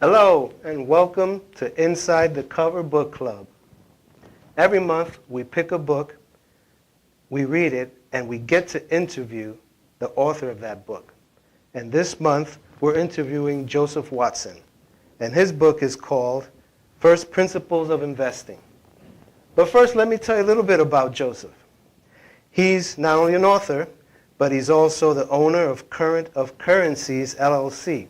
Hello, and welcome to Inside the Cover Book Club. Every month, we pick a book, we read it, and we get to interview the author of that book. And this month, we're interviewing Joseph Watson, and his book is called First Principles of Investing. But first, let me tell you a little bit about Joseph. He's not only an author, but he's also the owner of Currentofcurrencies, LLC.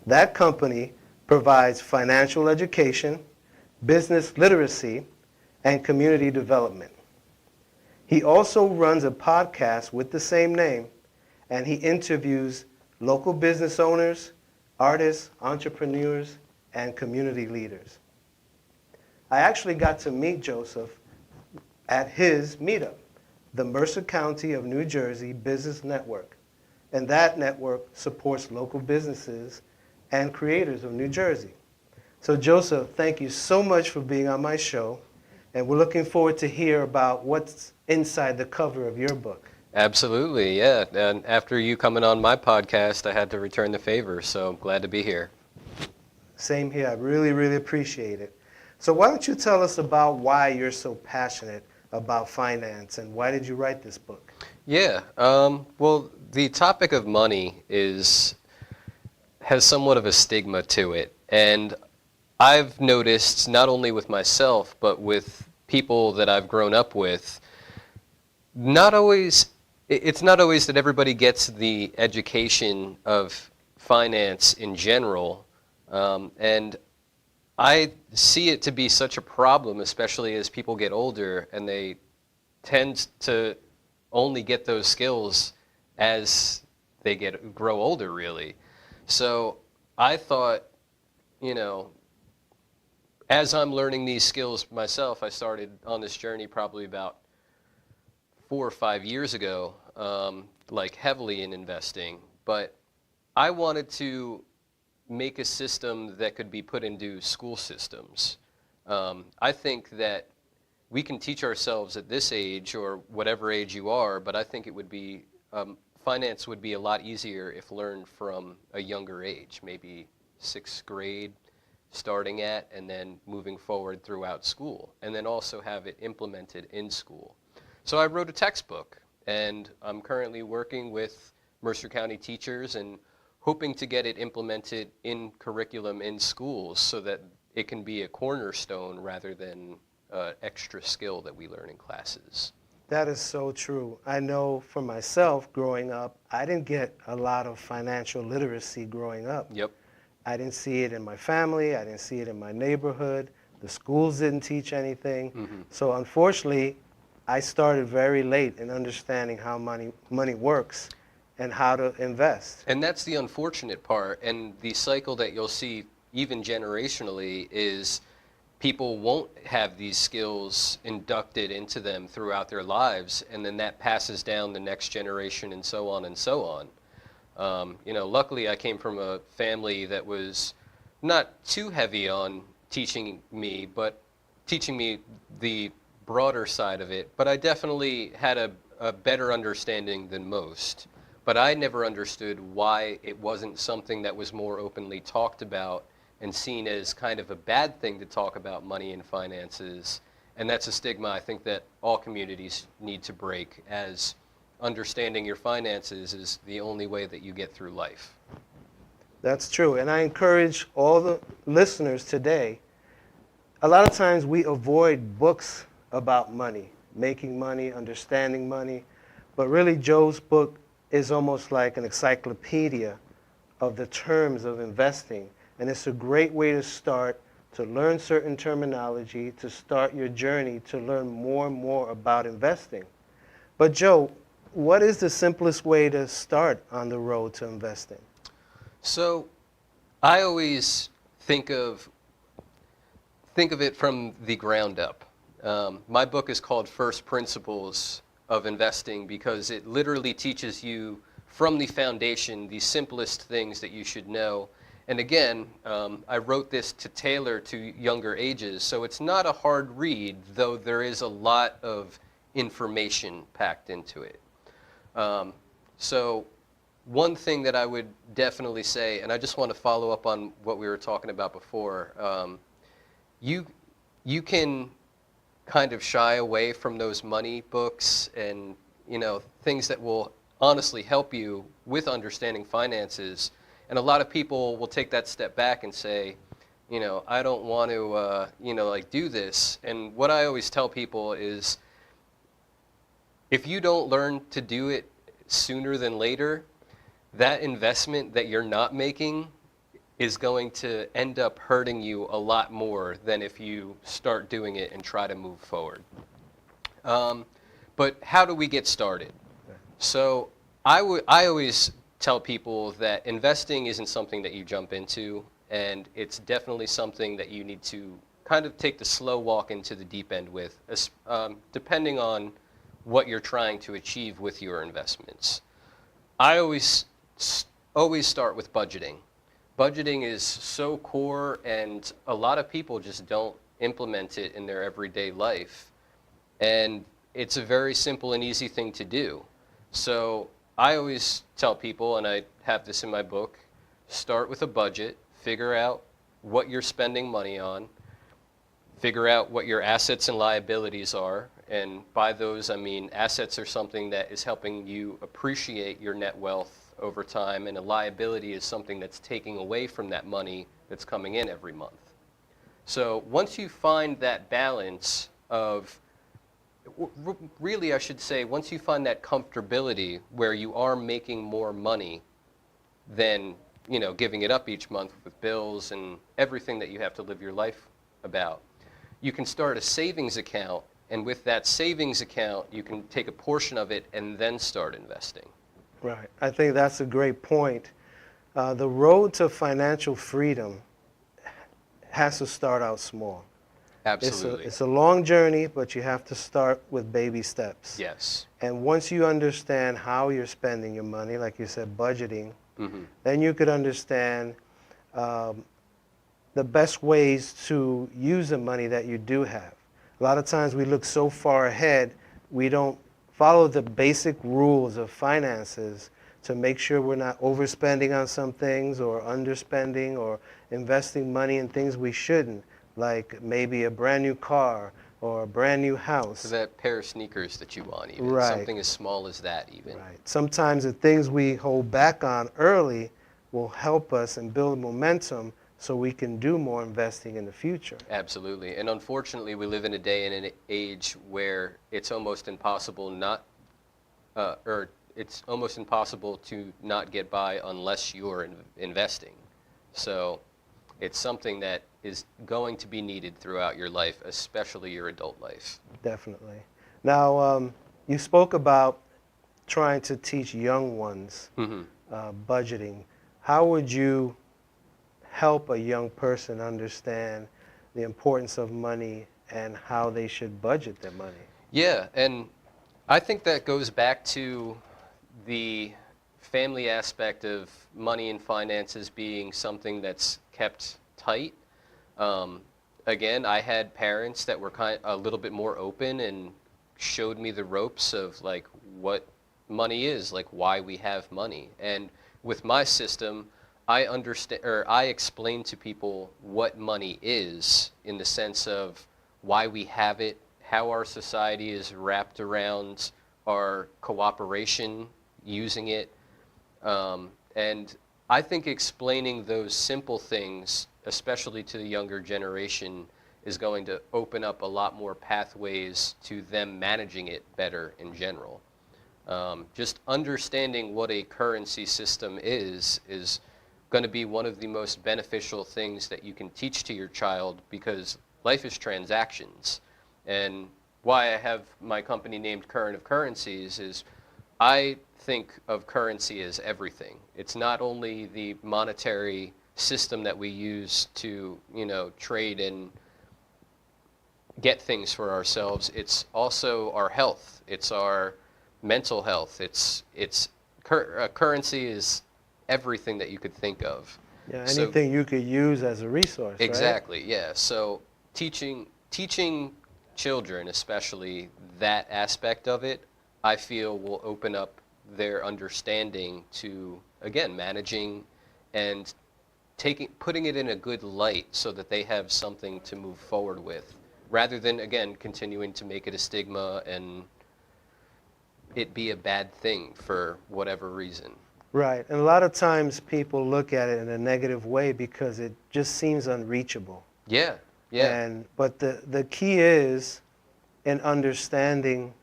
That company provides financial education, business literacy, and community development. He also runs a podcast with the same name, and he interviews local business owners, artists, entrepreneurs, and community leaders. I actually got to meet Joseph at his meetup, the Mercer County of New Jersey Business Network, and that network supports local businesses and creators of New Jersey. So Joseph, thank you so much for being on my show, and we're looking forward to hear about what's inside the cover of your book. Absolutely, yeah. And after you coming on my podcast, I had to return the favor, so I'm glad to be here. Same here. I really, really appreciate it. So why don't you tell us about why you're so passionate about finance, and why did you write this book? Yeah, well, the topic of money has somewhat of a stigma to it, and I've noticed not only with myself, but with people that I've grown up with, it's not always that everybody gets the education of finance in general, and I see it to be such a problem, especially as people get older, and they tend to only get those skills as they grow older, really. So I thought, as I'm learning these skills myself, I started on this journey probably about 4 or 5 years ago, like heavily in investing. But I wanted to make a system that could be put into school systems. I think that we can teach ourselves at this age or whatever age you are, but I think it would be finance would be a lot easier if learned from a younger age, maybe 6th grade starting at, and then moving forward throughout school, and then also have it implemented in school. So I wrote a textbook, and I'm currently working with Mercer County teachers and hoping to get it implemented in curriculum in schools so that it can be a cornerstone rather than an extra skill that we learn in classes. That is so true. I know for myself, growing up, I didn't get a lot of financial literacy growing up. Yep. I didn't see it in my family. I didn't see it in my neighborhood. The schools didn't teach anything. Mm-hmm. So unfortunately, I started very late in understanding how money works and how to invest. And that's the unfortunate part. And the cycle that you'll see even generationally is people won't have these skills inducted into them throughout their lives, and then that passes down the next generation and so on and so on. Luckily I came from a family that was not too heavy on teaching me, but teaching me the broader side of it. But I definitely had a better understanding than most. But I never understood why it wasn't something that was more openly talked about and seen as kind of a bad thing to talk about money and finances. And that's a stigma I think that all communities need to break, as understanding your finances is the only way that you get through life. That's true. And I encourage all the listeners today, a lot of times we avoid books about money, making money, understanding money, but really Joe's book is almost like an encyclopedia of the terms of investing. And it's a great way to start, to learn certain terminology, to start your journey to learn more and more about investing. But Joe, what is the simplest way to start on the road to investing? So I always think of it from the ground up. My book is called First Principles of Investing because it literally teaches you from the foundation the simplest things that you should know. And again, I wrote this to tailor to younger ages, so it's not a hard read, though there is a lot of information packed into it. So one thing that I would definitely say, and I just want to follow up on what we were talking about before, you can kind of shy away from those money books and things that will honestly help you with understanding finances. And a lot of people will take that step back and say, I don't want to like do this. And what I always tell people is, if you don't learn to do it sooner than later, that investment that you're not making is going to end up hurting you a lot more than if you start doing it and try to move forward. But how do we get started? So I always tell people that investing isn't something that you jump into, and it's definitely something that you need to kind of take the slow walk into the deep end with, depending on what you're trying to achieve with your investments. I always start with budgeting. Budgeting is so core, and a lot of people just don't implement it in their everyday life. And it's a very simple and easy thing to do. So I always tell people, and I have this in my book, start with a budget, figure out what you're spending money on, figure out what your assets and liabilities are. And by those, I mean assets are something that is helping you appreciate your net wealth over time, and a liability is something that's taking away from that money that's coming in every month. So once you find that balance of, really I should say, once you find that comfortability where you are making more money than giving it up each month with bills and everything that you have to live your life about, you can start a savings account, and with that savings account you can take a portion of it and then start investing. Right. I think that's a great point. The road to financial freedom has to start out small. Absolutely. It's a long journey, but you have to start with baby steps. Yes. And once you understand how you're spending your money, like you said, budgeting, Mm-hmm. then you could understand the best ways to use the money that you do have. A lot of times we look so far ahead, we don't follow the basic rules of finances to make sure we're not overspending on some things or underspending or investing money in things we shouldn't, like maybe a brand new car or a brand new house. So that pair of sneakers that you want, even. Right. Something as small as that, even. Right. Sometimes the things we hold back on early will help us and build momentum so we can do more investing in the future. Absolutely. And unfortunately, we live in a day and an age where it's almost impossible it's almost impossible to not get by unless you're investing. So it's something that is going to be needed throughout your life, especially your adult life. Definitely. Now, you spoke about trying to teach young ones Mm-hmm. budgeting. How would you help a young person understand the importance of money and how they should budget their money? Yeah, and I think that goes back to the family aspect of money and finances being something that's kept tight. Again, I had parents that were a little bit more open and showed me the ropes of like what money is, like why we have money. And with my system, I understand, or I explain to people what money is in the sense of why we have it, how our society is wrapped around our cooperation using it. And I think explaining those simple things, especially to the younger generation, is going to open up a lot more pathways to them managing it better in general. Just understanding what a currency system is going to be one of the most beneficial things that you can teach to your child, because life is transactions. And why I have my company named Current of Currencies is I think of currency as everything. It's not only the monetary system that we use to, trade and get things for ourselves. It's also our health. It's our mental health. Currency is everything that you could think of. Yeah, anything you could use as a resource, exactly, right? Yeah. So teaching children, especially that aspect of it, I feel will open up their understanding to, again, managing and putting it in a good light so that they have something to move forward with, rather than, again, continuing to make it a stigma and it be a bad thing for whatever reason. Right. And a lot of times people look at it in a negative way because it just seems unreachable. Yeah, yeah. But the key is in understanding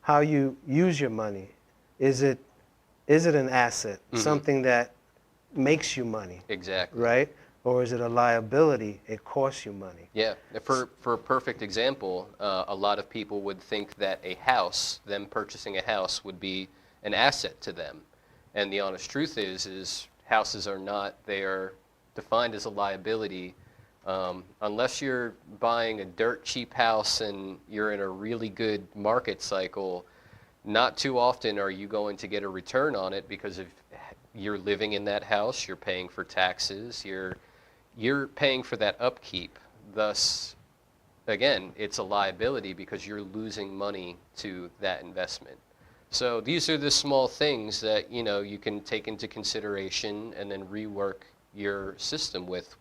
how you use your money. Is it an asset, something that makes you money, Exactly. right? Or is it a liability? It costs you money. Yeah. For a perfect example, a lot of people would think that a house, them purchasing a house, would be an asset to them. And the honest truth is houses are not. They are defined as a liability. Unless you're buying a dirt cheap house and you're in a really good market cycle, not too often are you going to get a return on it, because if you're living in that house, you're paying for taxes, you're paying for that upkeep. Thus, again, it's a liability because you're losing money to that investment. So these are the small things that, you know, you can take into consideration and then rework your system with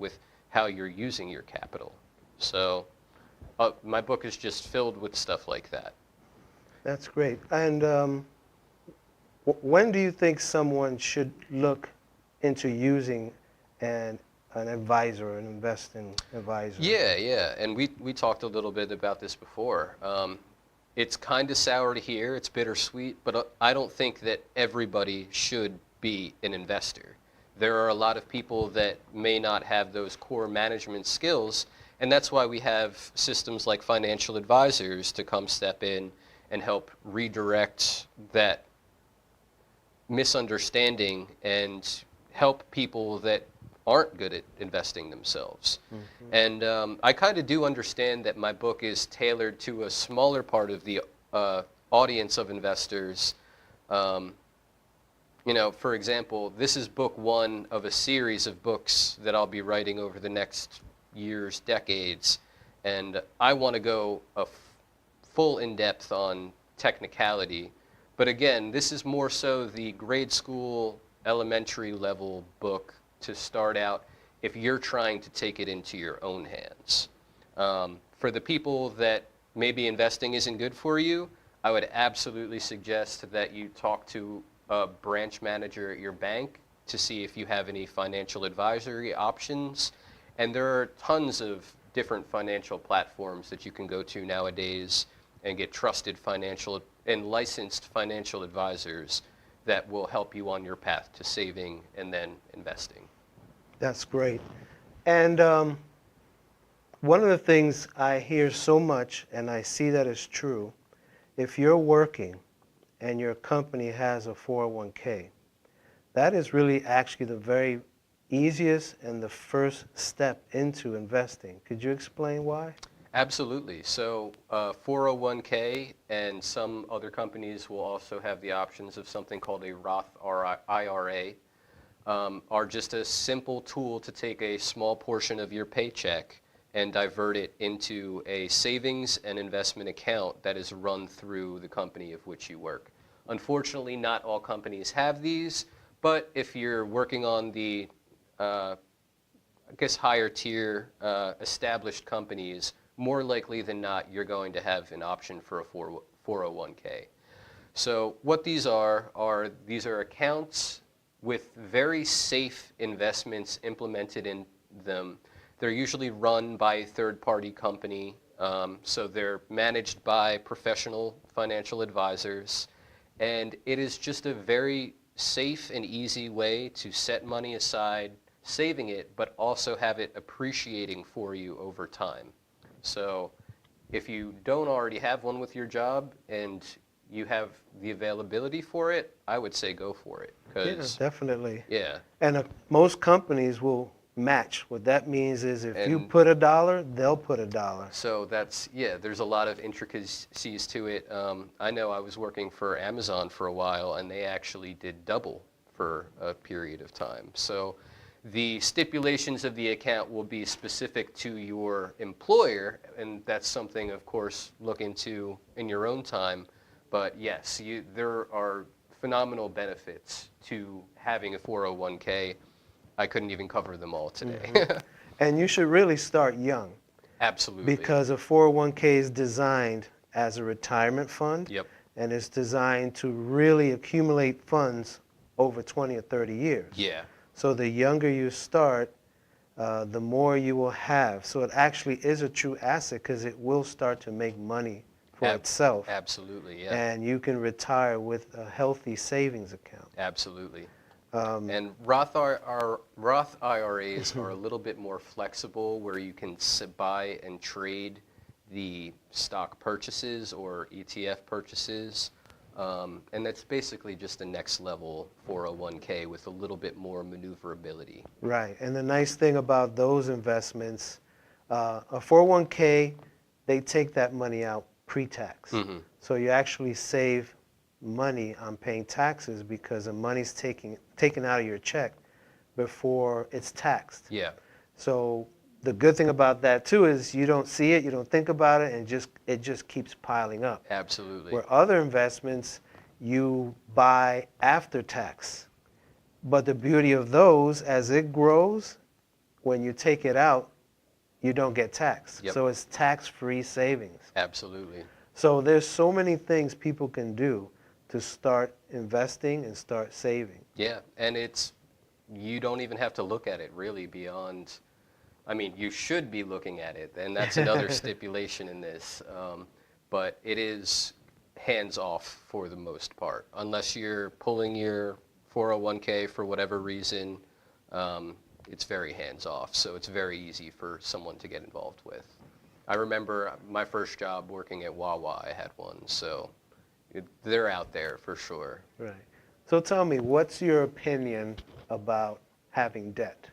how you're using your capital. So my book is just filled with stuff like that. That's great. And when do you think someone should look into using an advisor, an investing advisor? Yeah. And we talked a little bit about this before. It's kind of sour to hear, it's bittersweet, but I don't think that everybody should be an investor. There are a lot of people that may not have those core management skills, and that's why we have systems like financial advisors to come step in and help redirect that misunderstanding and help people that aren't good at investing themselves. And I kind of do understand that my book is tailored to a smaller part of the audience of investors. You know, for example, this is book one of a series of books that I'll be writing over the next years, decades, and I want to go full in-depth on technicality. But again, this is more so the grade school, elementary level book to start out if you're trying to take it into your own hands. For the people that maybe investing isn't good for you, I would absolutely suggest that you talk to a branch manager at your bank to see if you have any financial advisory options. And there are tons of different financial platforms that you can go to nowadays and get trusted financial and licensed financial advisors that will help you on your path to saving and then investing. That's great. And one of the things I hear so much, and I see that is true, if you're working and your company has a 401k, that is really actually the very easiest and the first step into investing. Could you explain why? Absolutely. So 401k and some other companies will also have the options of something called a Roth IRA, are just a simple tool to take a small portion of your paycheck and divert it into a savings and investment account that is run through the company of which you work. Unfortunately, not all companies have these, but if you're working on the, I guess, higher tier established companies, more likely than not, you're going to have an option for a 401k. So what these are accounts with very safe investments implemented in them. They're usually run by a third-party company, so they're managed by professional financial advisors, and it is just a very safe and easy way to set money aside, saving it, but also have it appreciating for you over time. So if you don't already have one with your job and you have the availability for it, I would say go for it. Yeah, definitely. Yeah. And most companies will match. What that means is if you put $1, they'll put $1. So that's, yeah, there's a lot of intricacies to it. I know I was working for Amazon for a while, and they actually did double for a period of time. So the stipulations of the account will be specific to your employer, and that's something, of course, look into in your own time. But yes, there are phenomenal benefits to having a 401k. I couldn't even cover them all today. And you should really start young. Absolutely. Because a 401k is designed as a retirement fund. Yep. And it's designed to really accumulate funds over 20 or 30 years. Yeah. So the younger you start, the more you will have. So it actually is a true asset because it will start to make money for itself. Absolutely, yeah. And you can retire with a healthy savings account. Absolutely. And Roth IRAs are a little bit more flexible, where you can buy and trade the stock purchases or ETF purchases. And that's basically just the next level 401k with a little bit more maneuverability. Right. And the nice thing about those investments, a 401k, they take that money out pre-tax. Mm-hmm. So you actually save money on paying taxes because the money's taken out of your check before it's taxed. Yeah. So the good thing about that too is you don't see it, you don't think about it, and it just keeps piling up. Absolutely. Where other investments you buy after tax. But the beauty of those, as it grows, when you take it out, you don't get taxed. Yep. So it's tax-free savings. Absolutely. So there's so many things people can do to start investing and start saving. Yeah, and you don't even have to look at it really beyond, I mean, you should be looking at it, and that's another stipulation in this, but it is hands-off for the most part. Unless you're pulling your 401k for whatever reason, it's very hands-off, so it's very easy for someone to get involved with. I remember my first job working at Wawa, I had one, so they're out there for sure. Right. So tell me, what's your opinion about having debt?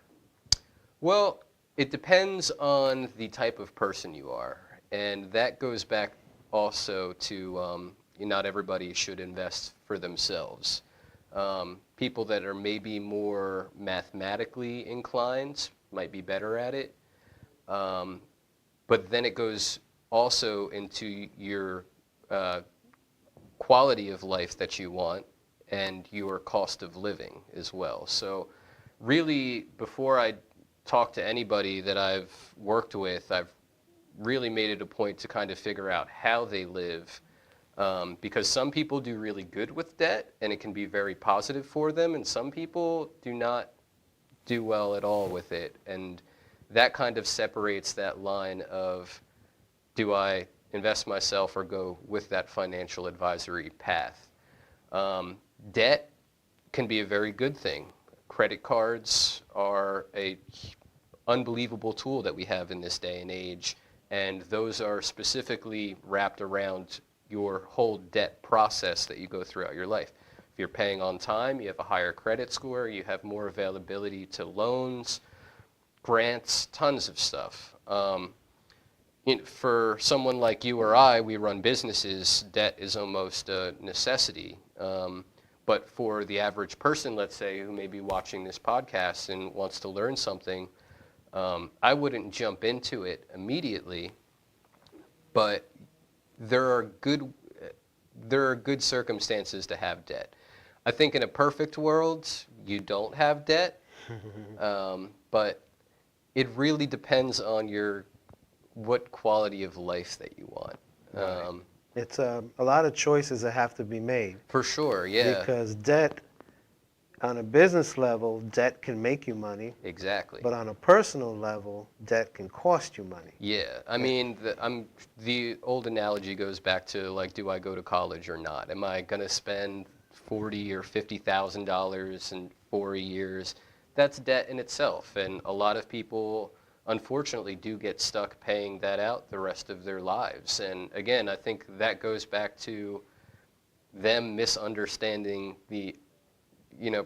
Well, it depends on the type of person you are, and that goes back also to not everybody should invest for themselves. People that are maybe more mathematically inclined might be better at it, but then it goes also into your quality of life that you want and your cost of living as well. So really, before I talk to anybody that I've worked with, I've really made it a point to kind of figure out how they live, because some people do really good with debt and it can be very positive for them, and some people do not do well at all with it. And that kind of separates that line of, do I invest myself or go with that financial advisory path? Debt can be a very good thing. Credit cards are an unbelievable tool that we have in this day and age, and those are specifically wrapped around your whole debt process that you go throughout your life. If you're paying on time, you have a higher credit score, you have more availability to loans, grants, tons of stuff. For someone like you or I, we run businesses, debt is almost a necessity. But for the average person, let's say, who may be watching this podcast and wants to learn something, I wouldn't jump into it immediately, but there are good circumstances to have debt. I think in a perfect world, you don't have debt, but it really depends on what quality of life that you want. Right. It's a lot of choices that have to be made. For sure, yeah. Because debt, on a business level, debt can make you money. Exactly. But on a personal level, debt can cost you money. Yeah, I mean, the old analogy goes back to, like, do I go to college or not? Am I going to spend $40,000 or $50,000 in 4 years? That's debt in itself, and a lot of people, unfortunately, do get stuck paying that out the rest of their lives. And again, I think that goes back to them misunderstanding the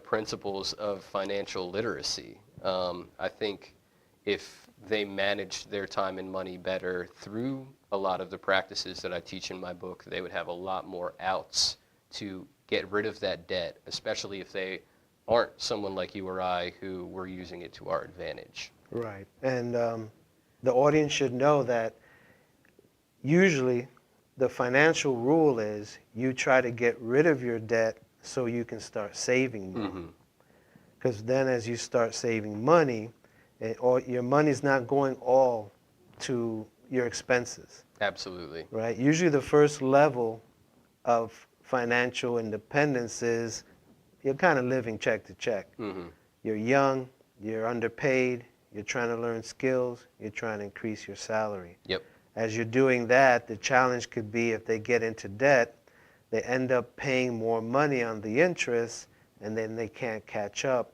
principles of financial literacy. I think if they managed their time and money better through a lot of the practices that I teach in my book, they would have a lot more outs to get rid of that debt, especially if they aren't someone like you or I who were using it to our advantage. Right. And the audience should know that usually the financial rule is you try to get rid of your debt so you can start saving more. Mm-hmm. Because then as you start saving money, your money's not going all to your expenses, Absolutely. right? Usually the first level of financial independence is you're kind of living check to check. Mm-hmm. You're young, you're underpaid, you're trying to learn skills, you're trying to increase your salary. Yep. As you're doing that, the challenge could be if they get into debt, they end up paying more money on the interest, and then they can't catch up,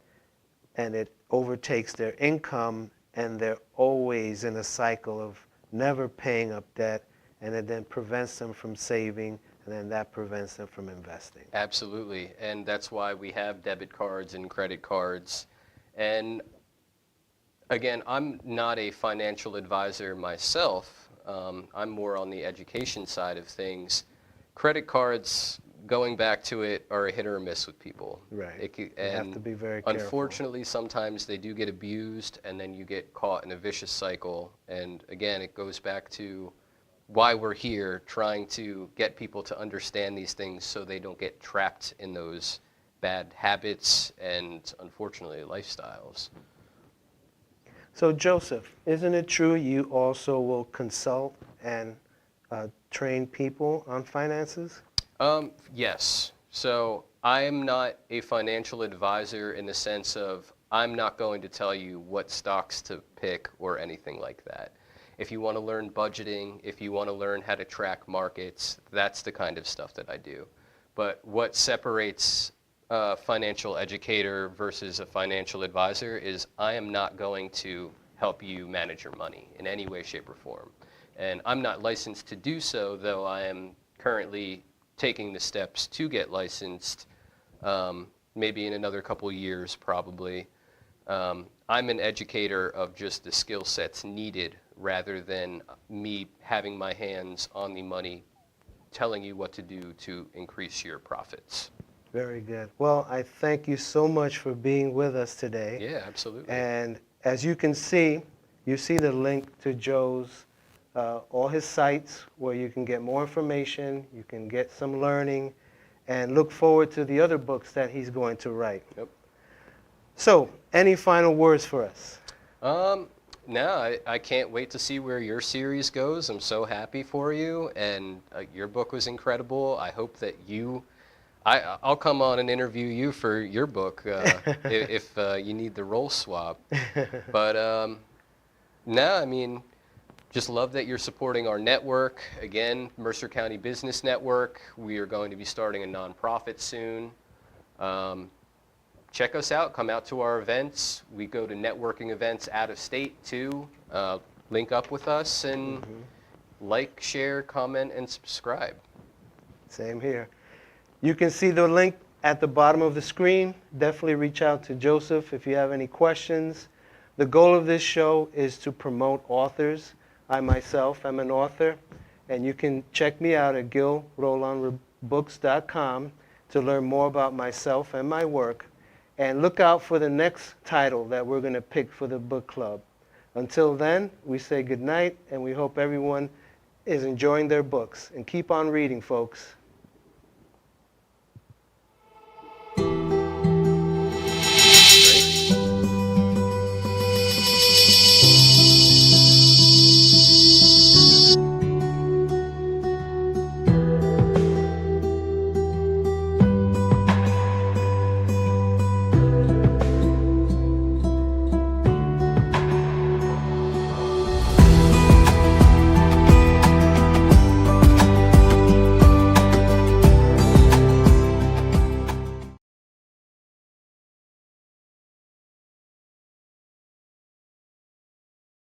and it overtakes their income, and they're always in a cycle of never paying up debt, and it then prevents them from saving, and then that prevents them from investing. Absolutely. And that's why we have debit cards and credit cards. And again, I'm not a financial advisor myself. I'm more on the education side of things. Credit cards, going back to it, are a hit or a miss with people. Right. You have to be very careful. Unfortunately, sometimes they do get abused, and then you get caught in a vicious cycle. And again, it goes back to why we're here, trying to get people to understand these things so they don't get trapped in those bad habits and, unfortunately, lifestyles. So Joseph, isn't it true you also will consult and train people on finances? Yes. So I am not a financial advisor in the sense of I'm not going to tell you what stocks to pick or anything like that. If you want to learn budgeting, if you want to learn how to track markets, that's the kind of stuff that I do. But what separates a financial educator versus a financial advisor is I am not going to help you manage your money in any way, shape, or form. And I'm not licensed to do so, though I am currently taking the steps to get licensed, maybe in another couple years probably. I'm an educator of just the skill sets needed rather than me having my hands on the money telling you what to do to increase your profits. Very good. Well, I thank you so much for being with us today. Yeah, absolutely. And as you can see, you see the link to Joe's, all his sites where you can get more information, you can get some learning, and look forward to the other books that he's going to write. Yep. So, any final words for us? No, I can't wait to see where your series goes. I'm so happy for you, and your book was incredible. I hope that I'll come on and interview you for your book if you need the role swap. But no, I mean, just love that you're supporting our network. Again, Mercer County Business Network. We are going to be starting a nonprofit soon. Check us out. Come out to our events. We go to networking events out of state too. Link up with us and like, share, comment, and subscribe. Same here. You can see the link at the bottom of the screen. Definitely reach out to Joseph if you have any questions. The goal of this show is to promote authors. I myself am an author, and you can check me out at gilrolonbooks.com to learn more about myself and my work. And look out for the next title that we're going to pick for the book club. Until then, we say good night, and we hope everyone is enjoying their books. And keep on reading, folks.